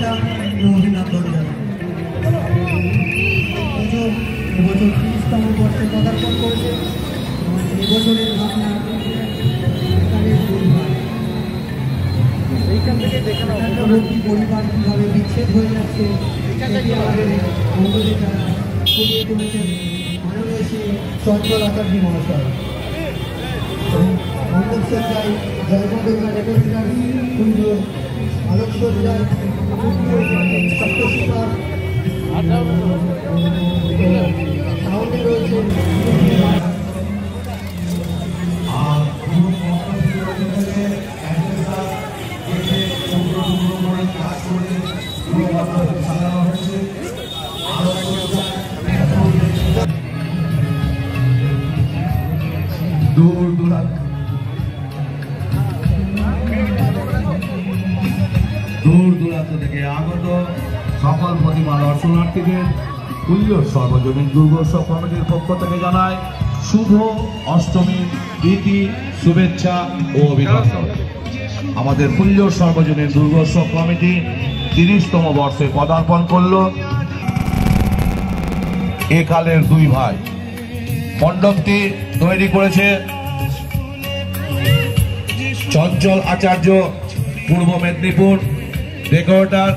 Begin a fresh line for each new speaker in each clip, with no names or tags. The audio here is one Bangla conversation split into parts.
শুভেচ্ছা ও অভিনন্দন জানাই। এবছর 30তম বর্ষে পদার্পণ করেছে। আমাদের এবছরের ভাবনা পরিবার কিভাবে বিচ্ছেদ হয়ে যাচ্ছে আমাদের যারা করিয়ে তুলেছেন মাননীয় শ্রী চঞ্চল আচার্য মহাশয়। মণ্ডপসজ্জায় জয়গঙ্গা রেকর্ডিকার কুঞ্জ, আলোকসজ্জায় সপ্তশিকার, সাউন্ডে রয়েছে
দূর দূরান্ত থেকে আগত সকল প্রতিমা দর্শনার্থীদের পুজোর সর্বজনীন দুর্গোৎসব কমিটির পক্ষ থেকে জানায় শুভ অষ্টমীর প্রীতি, শুভেচ্ছা ও অভিনন্দন। আমাদের পুজোর সর্বজনীন দুর্গোৎসব কমিটি 30তম বর্ষে পদার্পণ করল। একালের দুই ভাই। মণ্ডপটি তৈরি করেছে চঞ্চল আচার্য, পূর্ব মেদিনীপুর। ডেকোরেটর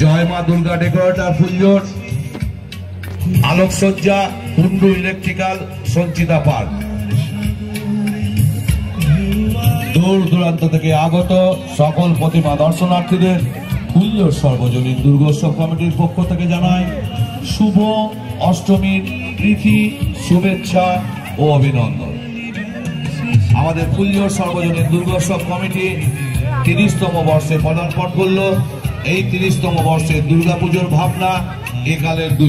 জয় মা দুর্গা ডেকোরেটর ফুলজোর। আলোকসজ্জা কুন্ডু ইলেকট্রিক্যাল, সঞ্চিতা পার্ক। দূর দূরান্ত থেকে আগত সকল প্রতিমা দর্শনার্থীদের ফুলজোর সর্বজনীন দুর্গোৎসব কমিটির পক্ষ থেকে জানায় শুভ অষ্টমীর প্রীতি, শুভেচ্ছা ও অভিনন্দন। আমাদের ফুলজোর সর্বজনীন দুর্গোৎসব কমিটি 30তম বর্ষে পদার্পণ করল। এই 30তম বর্ষে দুর্গাপুজোর ভাবনা একালের দুই